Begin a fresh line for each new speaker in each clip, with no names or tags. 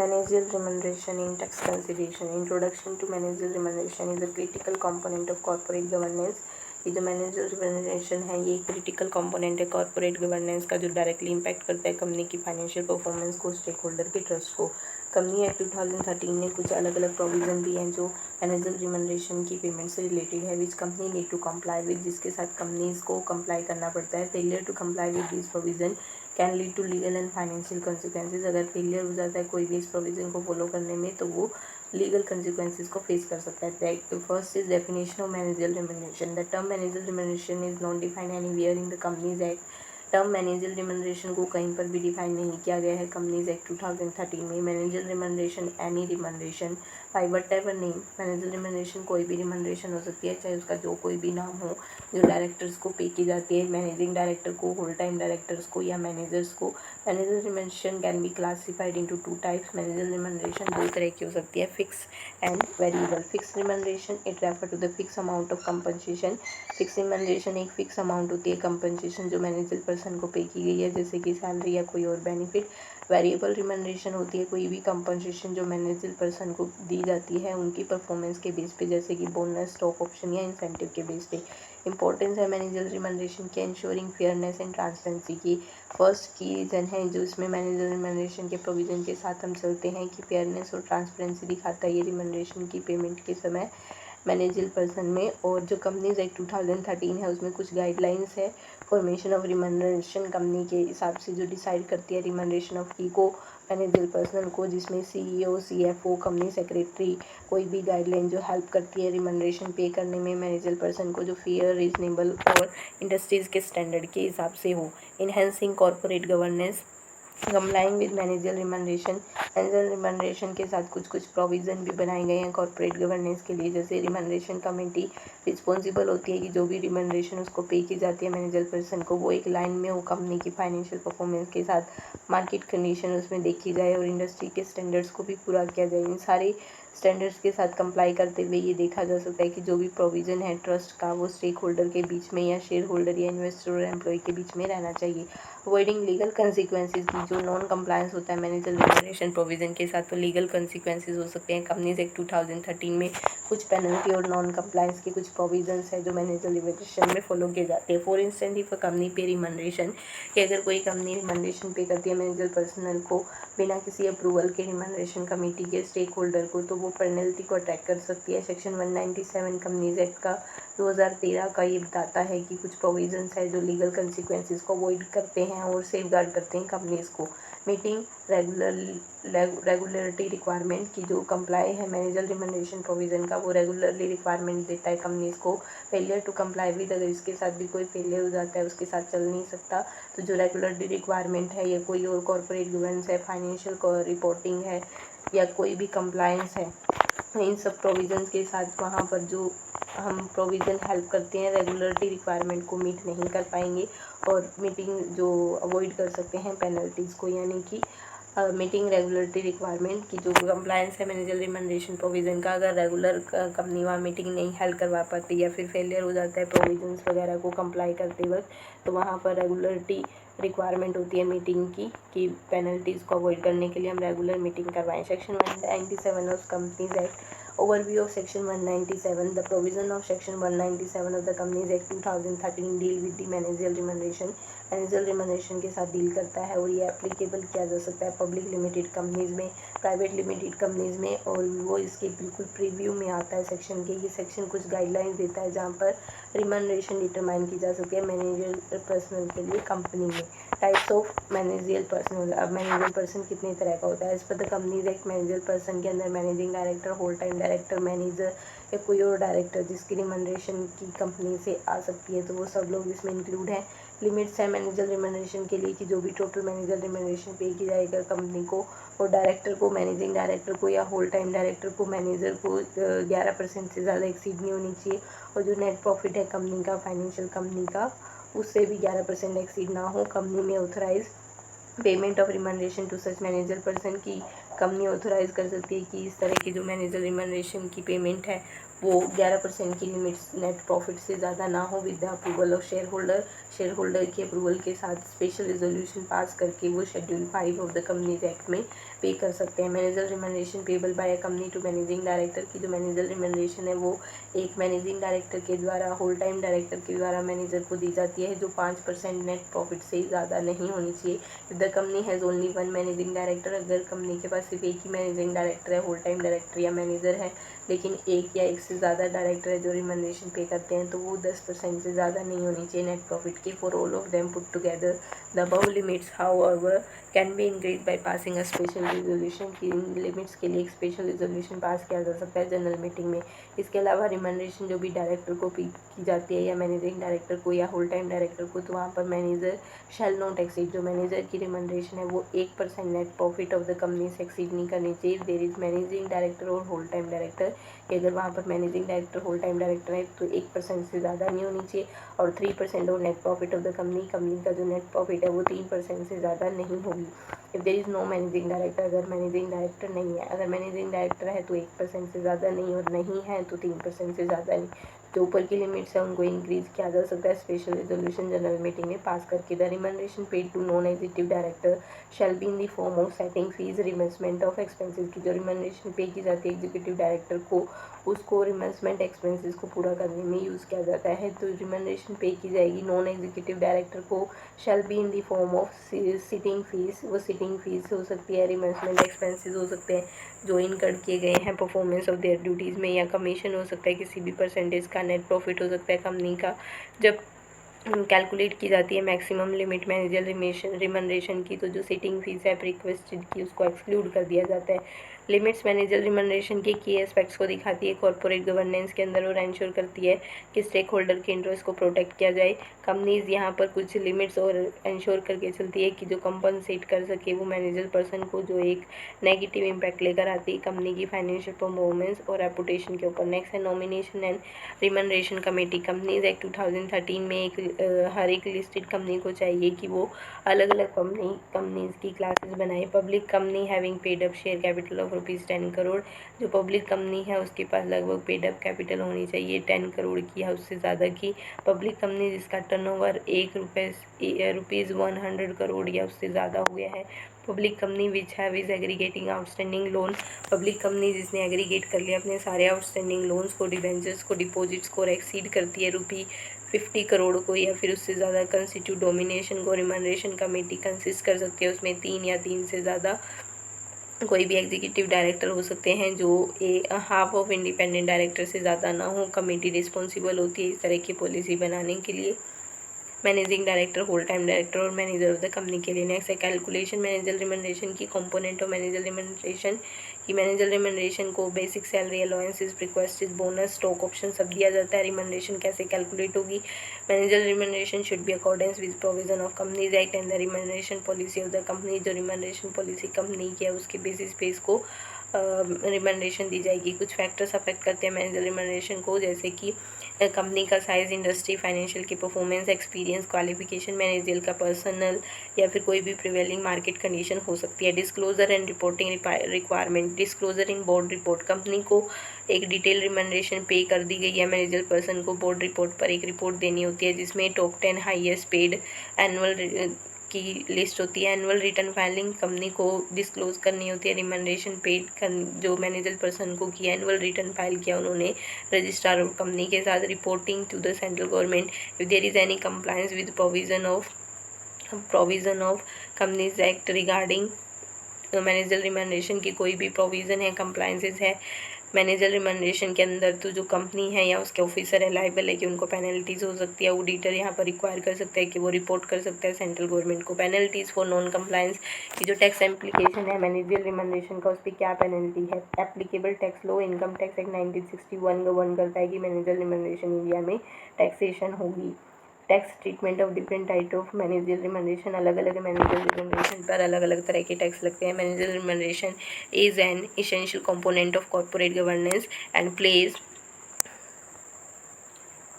Managerial remuneration in tax consideration. Introduction to managerial remuneration is a critical component of corporate governance. ये जो manager remuneration है ये critical component है corporate governance का, जो directly impact करता है कंपनी की फाइनेंशियल परफॉर्मेंस को, स्टेक होल्डर के ट्रस्ट को। कंपनी एक्ट 2013 ने कुछ अलग अलग प्रोविज़न दिए हैं जो मैनेजर रिम्यूनरेशन की पेमेंट से रिलेटेड है, which company need to comply with, जिसके साथ कंपनीज को कंप्लाई करना पड़ता है। Failure to comply with this provision can lead to legal and financial consequences. अगर फेलियर हो जाता है कोई भी इस प्रोविज़न को फॉलो करने में तो वो लीगल कंसिक्वेंसेज को फेस कर सकता है। First is definition of managerial remuneration. The term managerial remuneration is not defined anywhere in the companies act. Term managerial remuneration को कहीं पर भी डिफाइन नहीं किया गया है कंपनीज एक्ट 2013 में। Managerial remuneration any remuneration by whatever name. Managerial remuneration कोई भी रिम्यूनरेशन हो सकती है, चाहे उसका जो कोई भी नाम हो, जो डायरेक्टर्स को पे की जाती है, मैनेजिंग डायरेक्टर को, होल टाइम डायरेक्टर्स को या मैनेजर्स को। Managerial remuneration can be classified into two types. Managerial remuneration दो तरह की हो सकती है, fix and variable. Fix remuneration it refer to the fix amount of compensation. Fix remuneration एक फिक्स अमाउंट होती है कंपनसेशन जो मैनेजर पर्सन को पे की गई है, जैसे कि सैलरी या कोई और बेनिफिट। वेरिएबल रिम्यूनरेशन होती है कोई भी कंपनसेशन जो मैनेजर पर्सन को दी जाती है उनकी परफॉर्मेंस के बेस पे, जैसे कि बोनस, स्टॉक ऑप्शन या इंसेंटिव के बेस पे। इंपॉर्टेंस है मैनेजर रिम्यूनरेशन के इंश्योरिंग फेयरनेस एंड ट्रांसपेरेंसी की। फर्स्ट की रीज़न है जो इसमें मैनेजर रिम्यूनरेशन के प्रोविज़न के साथ हम चलते हैं कि फेयरनेस और ट्रांसपेरेंसी दिखाता है ये रिम्यूनरेशन की पेमेंट के समय मैनेजर पर्सन में। और जो कंपनीज एक्ट 2013 है उसमें कुछ गाइडलाइंस है फॉर्मेशन ऑफ रिम्यूनरेशन कंपनी के हिसाब से जो डिसाइड करती है रिम्यूनरेशन ऑफ फी को मैनेजर पर्सन को, जिसमें सीईओ, सीएफओ, कंपनी सेक्रेटरी कोई भी गाइडलाइन जो हेल्प करती है रिम्यूनरेशन पे करने में मैनेजर पर्सन को, जो फेयर, रीजनेबल और इंडस्ट्रीज़ के स्टैंडर्ड के हिसाब से हो। Enhancing corporate governance, complying with manager remuneration. Manager remuneration के साथ कुछ कुछ प्रोविज़न भी बनाए गए हैं कॉर्पोरेट गवर्नेंस के लिए, जैसे रिम्यूनरेशन कमेटी रिस्पॉन्सिबल होती है कि जो भी रिम्यूनरेशन उसको पे की जाती है मैनेजर पर्सन को वो एक लाइन में हो कंपनी की फाइनेंशियल परफॉर्मेंस के साथ, मार्केट कंडीशन उसमें देखी जाए और इंडस्ट्री के स्टैंडर्ड्स को भी पूरा किया जाए। इन सारे स्टैंडर्ड्स के साथ कंप्लाई करते हुए ये देखा जा सकता है कि जो भी प्रोविज़न है ट्रस्ट का वो स्टेक होल्डर के बीच में या शेयर होल्डर या इन्वेस्टर और एम्प्लॉय के बीच में रहना चाहिए। अवॉइडिंग लीगल कंसिक्वेंसेज की, जो नॉन कंप्लायंस होता है मैनेजर रिम्यूनरेशन प्रोविज़न के साथ तो लीगल कंसिक्वेंसेज हो सकते हैं। कंपनीज एक्ट 2013 में कुछ पेनल्टी और नॉन कंप्लायंस के कुछ प्रोविजंस है जो मैनेजर रिम्यूनरेशन में फॉलो किए जाते हैं। फॉर इंस्टेंस इफ कंपनी पे रिम्यूनरेशन, कि अगर कोई कंपनी रिम्यूनरेशन पे करती है मैनेजर पर्सनल को बिना किसी अप्रूवल के रिम्यूनरेशन कमेटी के स्टेक होल्डर को, तो वो पेनल्टी को अटैक कर सकती है। सेक्शन 197 कंपनीज एक्ट का 2013 का ये बताता है कि कुछ प्रोविजंस है जो लीगल कंसिक्वेंसेज को अवॉइड करते हैं और सेफ गार्ड करते हैं कंपनीज को। मीटिंग रेगुलरिटी रिक्वायरमेंट की, जो कंप्लाई है मैनेजर रिम्यूनरेशन प्रोविज़न का वो रेगुलरली रिक्वायरमेंट देता है कंपनीज को। फेलियर टू कंप्लाई विद, अगर इसके साथ भी कोई फेलियर हो जाता है उसके साथ चल नहीं सकता, तो जो रेगुलरली रिक्वायरमेंट है या कोई और कॉर्पोरेट गवर्नेंस है, फाइनेंशियल रिपोर्टिंग है या कोई भी कंप्लायंस है, इन सब प्रोविज़न्स के साथ वहाँ पर जो हम प्रोविज़न हेल्प करते हैं रेगुलरिटी रिक्वायरमेंट को मीट नहीं कर पाएंगे और मीटिंग जो अवॉइड कर सकते हैं पेनल्टीज़ को, यानी कि मीटिंग रेगुलरिटी रिक्वायरमेंट की जो कंप्लायंस है मैनेजर रिम्यूनरेशन प्रोविज़न का, अगर रेगुलर कंपनी वहाँ मीटिंग नहीं हेल्प करवा पाती या फिर फेलियर हो जाता है प्रोविजंस वगैरह को कंप्लाई करते वक्त, तो वहाँ पर रेगुलरिटी रिक्वायरमेंट होती है मीटिंग की कि पेनल्टीज़ को अवॉइड करने के लिए हम रेगुलर मीटिंग करवाएं। Section 197 of companies act, overview of section 197। The provision of section 197 of the companies act 2013 deal with the managerial remuneration, manager remuneration के साथ डील करता है और ये एप्लीकेबल किया जा सकता है पब्लिक लिमिटेड कंपनीज़ में, प्राइवेट लिमिटेड कंपनीज़ में, और वो इसके बिल्कुल प्रीव्यू में आता है सेक्शन के। ये सेक्शन कुछ गाइडलाइंस देता है जहाँ पर रिम्यूनरेशन डिटरमाइन की जा सकती है मैनेजर पर्सनल के लिए कंपनी में। टाइप्स ऑफ मैनेजरियल पर्सनल, अब मैनेजर पर्सन कितने तरह का होता है as per the companies act. Manager person के अंदर managing director, whole time director, manager या कोई और डायरेक्टर जिसकी रिम्यूनरेशन की कंपनी से आ सकती है, तो वो सब लोग इसमें इंक्लूड हैं। लिमिट्स है मैनेजर रिम्यूनरेशन के लिए कि जो भी टोटल मैनेजर रिम्यूनरेशन पे की जाएगा कंपनी को और डायरेक्टर को, मैनेजिंग डायरेक्टर को या होल टाइम डायरेक्टर को, मैनेजर को 11% से ज़्यादा एक्सीड नहीं होनी चाहिए, और जो नेट प्रॉफिट है कंपनी का, फाइनेंशियल कंपनी का, उससे भी 11% एक्सीड ना हो। कंपनी में authorise payment of remuneration to such manager person की कंपनी ऑथोराइज कर सकती है कि इस तरह की जो मैनेजर रिम्यूनरेशन की पेमेंट है वो 11% की लिमिट्स नेट प्रॉफिट से ज़्यादा ना हो with the approval of shareholder के अप्रूवल के साथ स्पेशल रेजोल्यूशन पास करके वो schedule 5 of the companies act में पे कर सकते हैं। Manager remuneration payable by a company to managing director की जो मैनेजर रिमनरेशन है वो एक मैनेजिंग डायरेक्टर के द्वारा होल टाइम डायरेक्टर के द्वारा मैनेजर को दी जाती है, जो 5% नेट प्रॉफिट से ज़्यादा नहीं होनी चाहिए। The company has only one managing director, अगर कंपनी के पास सिर्फ एक ही मैनेजिंग डायरेक्टर है, होल टाइम डायरेक्टर या मैनेजर है, लेकिन एक या एक से ज़्यादा डायरेक्टर है जो रिमनरेशन पे करते हैं, तो वो 10% से ज़्यादा नहीं होनी चाहिए नेट प्रॉफिट की। For all of them put together the above limits however can be increase by passing a special resolution की इन लिमिट्स के लिए एक स्पेशल रिजोल्यूशन पास किया जा सकता है जनरल मीटिंग में। इसके अलावा रिमनरेशन जो भी डायरेक्टर को पे की जाती है या मैनेजिंग डायरेक्टर को या होल टाइम डायरेक्टर को, तो वहाँ पर मैनेजर शैल नॉट एक्सीड, जो मैनेजर की रिमनरेशन है वो 1% net profit of the company से एक्सीड नहीं करनी चाहिए। देयर इज मैनेजिंग डायरेक्टर और होल टाइम डायरेक्टर, कि अगर वहाँ पर managing director whole time director है तो 1% से ज़्यादा नहीं होनी चाहिए। और 3% of net profit of the company का जो नेट प्रॉफिट है वो 3% से ज़्यादा नहीं होगी। If there is no managing director, अगर मैनेजिंग डायरेक्टर नहीं है, अगर मैनेजिंग डायरेक्टर है तो 1% से ज़्यादा नहीं, और नहीं है तो 3% से ज़्यादा नहीं। जो ऊपर की लिमिट्स है उनको इंक्रीज किया जा सकता है स्पेशल रेजोल्यूशन जनरल मीटिंग में पास करके। The remuneration paid to non executive director shall be in the form of setting fees reimbursement of expenses की जो रिमनरेशन पे की जाती है एग्जीक्यूटिव डायरेक्टर को, उसको रिमर्समेंट एक्सपेंसेस को पूरा करने में यूज़ किया जाता है। तो रिमनरेशन पे की जाएगी नॉन एग्जीक्यूटिव डायरेक्टर को शैल be in the form of sitting fees, वो सिटिंग फीस हो सकती है, रिमर्समेंट एक्सपेंसेस हो सकते हैं जो इनकर्ड किए गए हैं परफॉर्मेंस ऑफ देयर ड्यूटीज़ में, या कमीशन हो सकता है किसी भी परसेंटेज का, नेट प्रॉफिट हो सकता है कंपनी का। जब कैलकुलेट की जाती है मैक्सिमम लिमिट मैनेजर रिमनरेशन की, तो जो सिटिंग फीस है रिक्वेस्टेड की उसको एक्सक्लूड कर दिया जाता है। लिमिट्स मैनेजर रिमनरेशन के की एस्पेक्ट्स को दिखाती है कॉर्पोरेट गवर्नेंस के अंदर और एंश्योर करती है कि स्टेक होल्डर के इंटरेस्ट को प्रोटेक्ट किया जाए। कंपनीज यहाँ पर कुछ लिमिट्स और एंश्योर करके चलती है कि जो कंपनसेट कर सके वो मैनेजर पर्सन को जो एक नेगेटिव इम्पैक्ट लेकर आती है कंपनी की फाइनेंशियल परफॉर्मेंस और रेपुटेशन के ऊपर। नेक्स्ट है nomination and remuneration committee. Companies act 2013 में हर एक लिस्टेड कंपनी को चाहिए कि वो अलग अलग कंपनीज की क्लासेस बनाए। Public company having paid up share capital of ₹10 crore, जो पब्लिक कंपनी है उसके पास लगभग पेड अप कैपिटल होनी चाहिए 10 करोड़ की या उससे ज़्यादा की। पब्लिक कंपनी जिसका टर्नओवर ₹100 करोड़ या उससे ज़्यादा हो गया है। Public company which have is aggregating outstanding loan, public company जिसने एग्रीगेट कर लिया अपने सारे आउटस्टैंडिंग लोन्स को, डिबेंचर्स को, डिपॉजिट्स को, और एक्सीड करती है ₹50 करोड़ को या फिर उससे ज़्यादा कंस्टिट्यूट डोमिनेशन को। रिमनरेशन कमेटी कंसिस्ट कर सकती है उसमें 3 या 3 से ज़्यादा कोई भी एग्जीक्यूटिव डायरेक्टर हो सकते हैं जो हाफ ऑफ इंडिपेंडेंट डायरेक्टर से ज़्यादा ना हो। कमेटी रिस्पॉन्सिबल होती है इस तरह की पॉलिसी बनाने के लिए। Managing director, whole time director और मैनेजर ऑफ द कंपनी के लिए। नेक्स्ट है कैलकुलेशन मैनेजर रिमनरेशन की कंपोनेंट ऑफ मैनेजर रिमनरेशन की। मैनेजर रिमनरेशन को basic salary, allowances, requested bonus, stock option सब दिया जाता है। रिमनरेशन कैसे कैलकुलेट होगी? Manager remuneration should be accordance with provision of companies act and the remuneration policy of the company. जो remuneration policy company की है उसके बेसिस पे इसको रिमनरेशन दी जाएगी। कुछ फैक्टर्स अफेक्ट करते हैं मैनेजर रिमनरेशन को, जैसे कि कंपनी का साइज़, इंडस्ट्री, फाइनेंशियल की परफॉर्मेंस, एक्सपीरियंस, क्वालिफिकेशन, मैनेजर का पर्सनल, या फिर कोई भी प्रिवेलिंग मार्केट कंडीशन हो सकती है। Disclosure and reporting requirement. Disclosure in board report. Company को एक डिटेल रिमनरेशन पे कर दी गई है, मैनेजर पर्सन को बोर्ड रिपोर्ट पर एक रिपोर्ट देनी होती है जिसमें टॉप 10 हाईएस्ट पेड एनुअल की लिस्ट होती है। एनुअल रिटर्न फाइलिंग कंपनी को डिस्क्लोज करनी होती है। रिमनरेशन पेड जो मैनेजर पर्सन को किया, एनुअल रिटर्न फाइल किया उन्होंने रजिस्ट्रार ऑफ कंपनी के साथ। Reporting to the central government if there is any compliance with provision of companies act regarding manager remuneration की कोई भी प्रोविज़न है, कंप्लायंसेस है मैनेजर रिमनरेशन के अंदर, तो जो कंपनी है या उसके ऑफिसर है लाइबल है कि उनको पेनल्टीज़ हो सकती है। ऑडिटर यहाँ पर रिक्वायर कर सकता है कि वो रिपोर्ट कर सकता है सेंट्रल गवर्नमेंट को। पेनल्टीज़ फॉर नॉन कंप्लायंस की जो टैक्स एप्लीकेशन है मैनेजर रिमनरेशन का, उस पर क्या पेनल्टी है? Applicable tax law income tax act 1961 govern करता है कि मैनेजर रिमनरेशन इंडिया में टैक्सेशन होगी। Tax treatment of different type of manager remuneration. अलग अलग मैनेजर रिमनरेशन पर अलग अलग तरह के टैक्स लगते हैं। Manager remuneration is an essential component of corporate governance and plays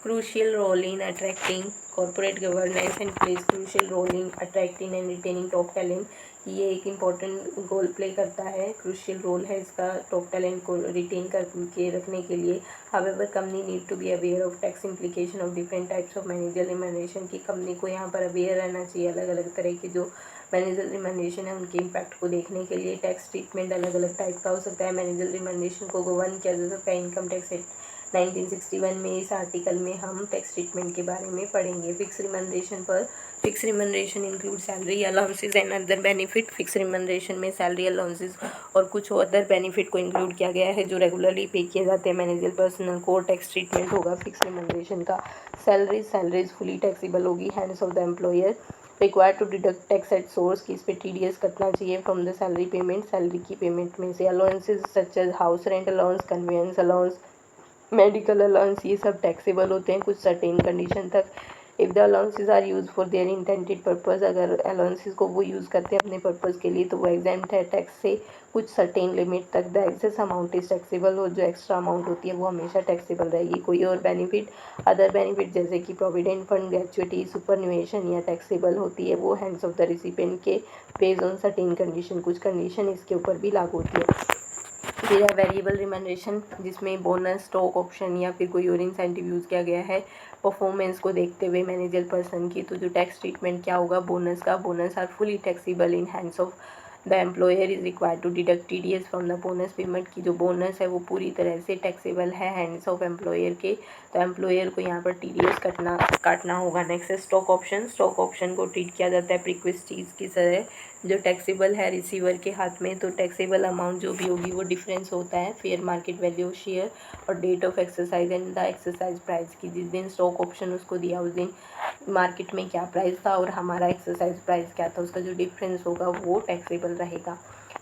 crucial role in attracting corporate governance and plays crucial role in attracting and retaining top talent। ये एक इम्पॉर्टेंट गोल प्ले करता है, क्रूशियल रोल है इसका top talent को retain करके रखने के लिए। However company need to be aware of tax implication of different types of manager remuneration की कंपनी को यहाँ पर अवेयर रहना चाहिए अलग अलग तरह के जो मैनेजर रिमनरेशन है उनके इम्पैक्ट को देखने के लिए। टैक्स ट्रीटमेंट अलग अलग टाइप का हो सकता है। मैनेजर रिमनरेशन को गवर्न किया जा सकता है इनकम टैक्स एक्ट 1961 में। इस आर्टिकल में हम टैक्स ट्रीटमेंट के बारे में पढ़ेंगे। फिक्स रिमनरेशन पर fix remuneration include salary allowances and other benefit. Fix remuneration में सैलरी अलाउंसेज और कुछ अदर बेनिफिट को इंक्लूड किया गया है जो रेगुलरली पे किए जाते हैं मैनेजर पर्सनल को। टैक्स ट्रीटमेंट होगा फिक्स रिमनरेशन का। सैलरीज फुली टैक्सेबल होगी hands of the employer. Required to deduct tax at source की इस पे TDS कटना चाहिए from the salary payment, salary की पेमेंट में से। Allowances such as house rent allowance, conveyance allowance, medical allowance ये सब टैक्सेबल होते हैं कुछ सर्टेन कंडीशन तक। If the allowances are use for their intended purpose, अगर अलाउंसेज को वो यूज़ करते हैं अपने पर्पज़ के लिए तो वो एग्जेम्प्ट है टैक्स से कुछ सर्टेन लिमिट तक। The excess amount is taxable, और जो एक्स्ट्रा अमाउंट होती है वो हमेशा टैक्सेबल रहेगी। कोई और बेनिफिट अदर बेनिफिट जैसे कि प्रोविडेंट फंड, ग्रेचुइटी, सुपरन्यूएशन या टैक्सेबल होती है वो हैंड्स ऑफ द रिसिपेंट के बेस्ड ऑन सर्टेन कंडीशन, कुछ कंडीशन इसके ऊपर भी लागू होती है। फिर है वेरिएबल रिमनरेशन जिसमें बोनस, स्टॉक ऑप्शन या फिर कोई और इंसेंटिव यूज़ किया गया है परफॉर्मेंस को देखते हुए मैनेजर पर्सन की। तो जो टैक्स ट्रीटमेंट क्या होगा बोनस का, bonus are fully taxable in hands of the employer is required to deduct TDS from the bonus payment की जो बोनस है वो पूरी तरह से टैक्सेबल है हैंड्स ऑफ एम्प्लॉयर के, तो एम्प्लॉयर को यहाँ पर TDS काटना होगा। नेक्स्ट है स्टॉक ऑप्शन। स्टॉक ऑप्शन को ट्रीट किया जाता है प्रीक्विस्ट चीज़ की तरह जो टैक्सेबल है रिसीवर के हाथ में। तो टैक्सेबल अमाउंट जो भी होगी वो डिफरेंस होता है फेयर मार्केट वैल्यू शेयर और date of exercise and the exercise price की। जिस दिन स्टॉक ऑप्शन उसको दिया उस दिन मार्केट में क्या प्राइस था और हमारा एक्सरसाइज प्राइस क्या था, उसका जो डिफरेंस होगा वो टैक्सेबल रहेगा।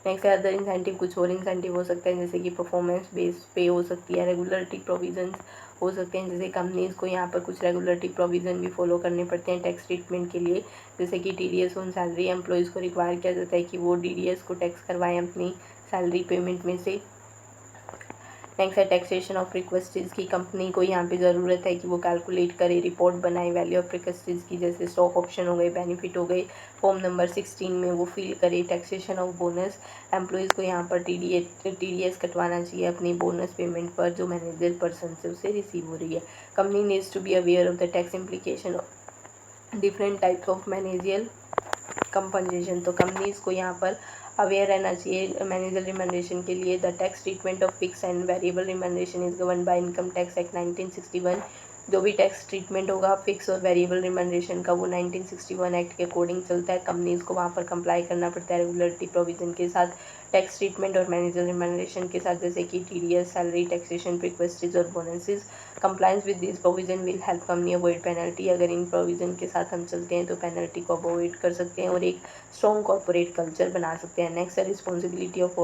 नेक्स्ट है अदर इंसेंटिव। कुछ और इंसेंटिव हो सकते हैं जैसे कि परफॉर्मेंस बेस्ड पे हो सकती है, रेगुलरिटी प्रोविजंस हो सकते हैं जैसे कंपनीज़ को यहाँ पर कुछ रेगुलरिटी प्रोविज़न भी फॉलो करने पड़ते हैं टैक्स ट्रीटमेंट के लिए, जैसे कि TDS ऑन सैलरी। एम्प्लॉयज़ को रिक्वायर किया जाता है कि वो DDS को टैक्स करवाएं अपनी सैलरी पेमेंट में से। नेक्स्ट है टैक्सेशन ऑफ रिक्वेस्टीज की। कंपनी को यहाँ पे ज़रूरत है कि वो कैलकुलेट करे, रिपोर्ट बनाए वैल्यू ऑफ रिक्वेस्टीज की, जैसे स्टॉक ऑप्शन हो गए, बेनिफिट हो गए। फॉर्म नंबर 16 में वो फिल करे। Taxation of bonus. एम्प्लॉयज़ को यहाँ पर TDS कटवाना चाहिए अपनी बोनस पेमेंट पर जो मैनेजर पर्सन से उसे रिसीव हो रही है। Company needs to be aware of the tax implication of different types of managerial compensation. तो कंपनीज को यहाँ पर अवेयर रहना चाहिए मैनेजर रिमनरेशन के लिए। The tax treatment of fix and variable remuneration is govern by income tax act 1961। जो भी टैक्स ट्रीटमेंट होगा फिक्स और वेरिएबल रिमनरेशन का वो 1961 एक्ट के अकॉर्डिंग चलता है। कंपनीज को वहाँ पर कंप्लाई करना पड़ता है रेगुलरिटी प्रोविजन के साथ टैक्स ट्रीटमेंट और मैनेजर रिमनरेशन के साथ, जैसे कि TDS, सैलरी, टैक्सेशन, रिक्वेस्टीज और bonuses. Compliance with this provision will help company avoid penalty. अगर इन प्रोविजन के साथ हम चलते हैं तो पेनल्टी को अवॉइड कर सकते हैं और एक स्ट्रॉन्ग कॉर्पोरेट कल्चर बना सकते हैं। नेक्स्ट है responsibility of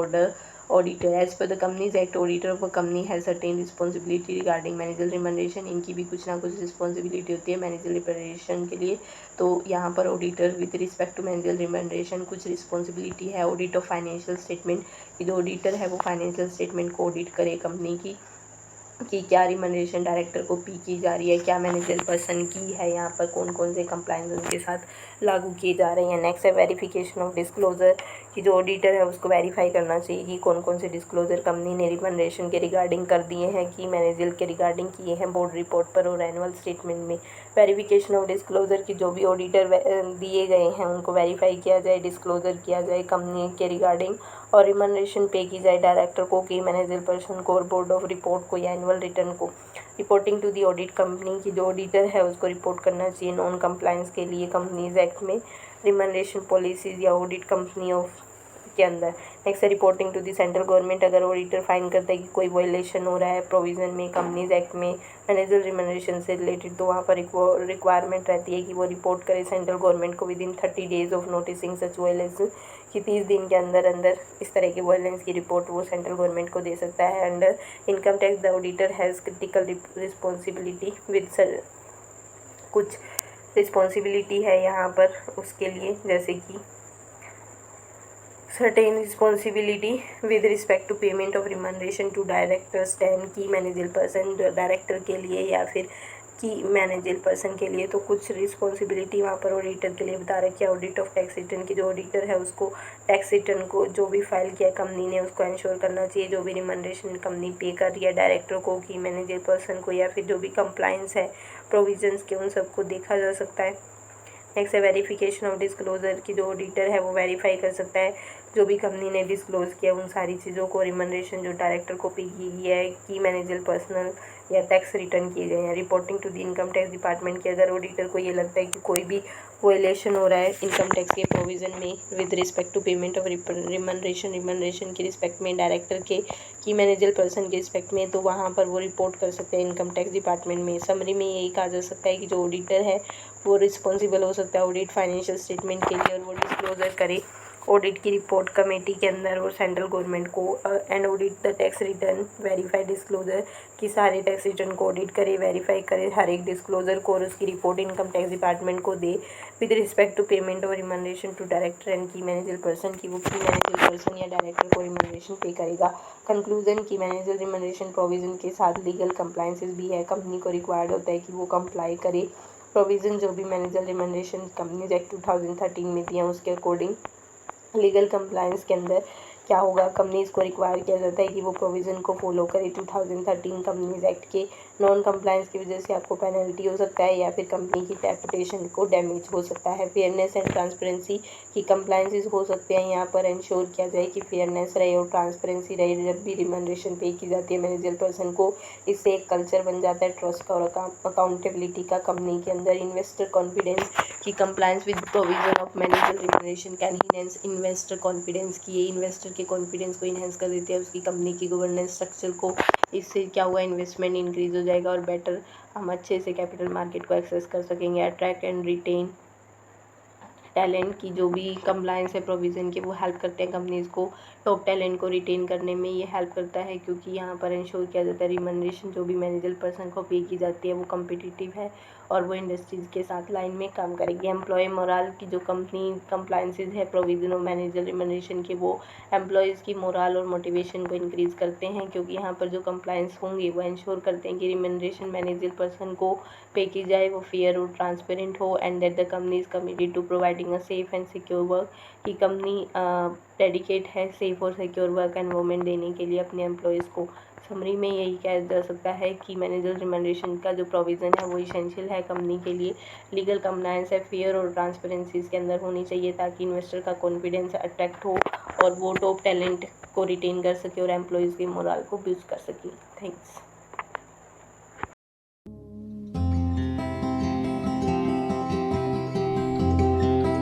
auditor. As per the companies act auditor of a company has certain responsibility regarding manager remuneration. इनकी भी कुछ ना कुछ रिस्पॉन्सिबिलिटी होती है मैनेजर रिमनरेशन के लिए। तो यहाँ पर auditor with respect to manager remuneration कुछ रिस्पॉन्सिबिलिटी है। ऑडिट ऑफ फाइनेंशियल स्टेटमेंट की जो ऑडिटर है वो फाइनेंशियल स्टेटमेंट को ऑडिट करे कंपनी की कि क्या रिमनरेशन डायरेक्टर को पी की जा रही है, क्या मैनेजर पर्सन की है, यहाँ पर कौन कौन से कंप्लायंस उनके साथ लागू किए जा रहे हैं। नेक्स्ट है वेरिफिकेशन ऑफ डिस्क्लोजर कि जो ऑडिटर है उसको वेरीफाई करना चाहिए कि कौन कौन से डिस्क्लोजर कंपनी ने रिमनरेशन के रिगार्डिंग कर दिए हैं कि मैनेजर के रिगार्डिंग किए हैं बोर्ड रिपोर्ट पर और एनुअल स्टेटमेंट में। वेरिफिकेशन ऑफ डिस्क्लोजर की जो भी ऑडिटर दिए गए हैं उनको वेरीफाई किया जाए, डिस्क्लोजर किया जाए कंपनी के रिगार्डिंग और रिमनरेशन पे की जाए डायरेक्टर को कि मैनेजर पर्सन को और बोर्ड ऑफ रिपोर्ट को या एनुअल रिटर्न को। Reporting to the audit company की जो ऑडिटर है उसको रिपोर्ट करना चाहिए नॉन कंप्लायंस के लिए कंपनीज एक्ट में रिमनरेशन पॉलिसीज या ऑडिट कंपनी ऑफ के अंदर। नेक्स्ट है reporting to the central government. अगर ऑडिटर फाइंड करता है कि कोई वायलेशन हो रहा है प्रोविज़न में कंपनीज एक्ट में मैनेजर रिमनरेशन से रिलेटेड तो वहाँ पर रिक्वायरमेंट रहती है कि वो रिपोर्ट करे सेंट्रल गवर्नमेंट को with in 30 days of noticing such violation, कि 30 दिन के अंदर अंदर इस तरह के वायलेंस की रिपोर्ट वो सेंट्रल गवर्नमेंट को दे सकता है। Under income tax the auditor has critical responsibility with कुछ रिस्पॉन्सिबिलिटी है यहाँ पर उसके लिए, जैसे कि certain responsibility with respect to payment of remuneration to directors 10 की मैनेजर पर्सन डायरेक्टर के लिए या फिर की मैनेजर पर्सन के लिए तो कुछ रिस्पॉन्सिबिलिटी वहाँ पर ऑडिटर के लिए बता रखी है। ऑडिट ऑफ टैक्स रिटर्न की जो ऑडिटर है उसको टैक्स रिटर्न को जो भी फाइल किया कंपनी ने उसको इंश्योर करना चाहिए, जो भी रिमनरेशन कंपनी पे कर रही है डायरेक्टर को की मैनेजर पर्सन को या फिर जो भी कंप्लाइंस है प्रोविजंस के उन सबको देखा जा सकता है। नेक्स्ट है वेरिफिकेशन ऑफ डिस्क्लोजर की जो ऑडिटर है वो वेरीफाई कर सकता है जो भी कंपनी ने डिस्क्लोज किया उन सारी चीज़ों को, रिमनरेशन जो डायरेक्टर को पे की गई है, की मैनेजर पर्सनल या टैक्स रिटर्न किए गए हैं। Reporting to the income tax department की अगर ऑडिटर को ये लगता है कि कोई भी वायलेशन हो रहा है इनकम टैक्स के प्रोविज़न में with respect to payment of remuneration के रिस्पेक्ट में, डायरेक्टर के की मैनेजर पर्सन के रिस्पेक्ट में, तो वहाँ पर वो रिपोर्ट कर सकते हैं इनकम टैक्स डिपार्टमेंट में। समरी में यही कहा जा सकता है कि जो ऑडिटर है वो रिस्पॉन्सिबल हो सकता है ऑडिट फाइनेंशियल स्टेटमेंट के लिए और वो डिस्क्लोजर करे ऑडिट की रिपोर्ट कमेटी के अंदर और सेंट्रल गवर्नमेंट को, and audit the tax return verify disclosure कि सारे टैक्स रिटर्न को ऑडिट करे, वेरीफाई करे हर एक डिस्क्लोजर को और उसकी रिपोर्ट इनकम टैक्स डिपार्टमेंट को दे विद रिस्पेक्ट टू पेमेंट और रिमनरेशन टू डायरेक्टर एंड की मैनेजर पर्सन की वो की मैनेजर पर्सन या डायरेक्टर को रिमनरेशन पे करेगा। कंक्लूजन की मैनेजर रिमनरेशन प्रोविजन के साथ लीगल कंप्लाइंसेस भी है, कंपनी को रिक्वायर्ड होता है कि वो कंप्लाई करे प्रोविज़न जो भी मैनेजर रिमनरेशन कंपनीज एक्ट 2013 में दिए हैं उसके अकॉर्डिंग। लीगल कंप्लायंस के अंदर क्या होगा, कंपनीज को रिक्वायर किया जाता है कि वो प्रोविज़न को फॉलो करे 2013 कंपनीज एक्ट के। नॉन कंप्लायंस की वजह से आपको पेनल्टी हो सकता है या फिर कंपनी की रेपुटेशन को डैमेज हो सकता है। फेयरनेस एंड ट्रांसपेरेंसी की कंप्लायंसेस हो सकते हैं, यहाँ पर इंश्योर किया जाए कि फेयरनेस रहे और ट्रांसपेरेंसी रहे जब भी रिमनरेशन पे की जाती है मैनेजर पर्सन को। इससे एक कल्चर बन जाता है ट्रस्ट का और अकाउंटेबिलिटी का कंपनी के अंदर। इन्वेस्टर कॉन्फिडेंस की compliance with provision of manager remuneration can enhance investor confidence की, ये इन्वेस्टर के कॉन्फिडेंस को इन्हेंस कर देती है उसकी कंपनी की गवर्नेंस स्ट्रक्चर को। इससे क्या हुआ, इन्वेस्टमेंट इंक्रीज हो जाएगा और बेटर हम अच्छे से कैपिटल मार्केट को एक्सेस कर सकेंगे। अट्रैक्ट एंड रिटेन टैलेंट की जो भी कंप्लायंस है प्रोविज़न के वो हेल्प करते हैं कंपनीज़ को टॉप टैलेंट को रिटेन करने में, ये हेल्प करता है क्योंकि यहाँ पर इंश्योर किया जाता है रिमनरेशन जो भी मैनेजर पर्सन को पे की जाती है वो कम्पिटिटिव है और वो इंडस्ट्रीज़ के साथ लाइन में काम करेगी। एम्प्लॉय मोराल की जो कंपनी कंप्लायंसेज है प्रोविज़न ऑफ मैनेजर रिमनरेशन के वो एम्प्लॉयज़ की मोराल और मोटिवेशन को इंक्रीज़ करते हैं क्योंकि यहाँ पर जो कंप्लायंस होंगे वो इंश्योर करते हैं कि रिमनरेशन मैनेजर पर्सन को पे की जाए वो फेयर और ट्रांसपेरेंट हो and that the company is committed to providing a safe and secure work, की कंपनी डेडिकेट है सेफ और सिक्योर वर्क एनवायरनमेंट देने के लिए अपने एम्प्लॉयज़ को। समरी में यही कहा जा सकता है कि मैनेजर रिमनरेशन का जो प्रोविज़न है वो इसेंशियल है कंपनी के लिए। लीगल कंप्लायंस है फेयर और ट्रांसपेरेंसी इसके अंदर होनी चाहिए ताकि इन्वेस्टर का कॉन्फिडेंस अट्रैक्ट हो और वो टॉप टैलेंट को रिटेन कर सके और एम्प्लॉयज़ के मोरल को बूस्ट कर सके। थैंक्स।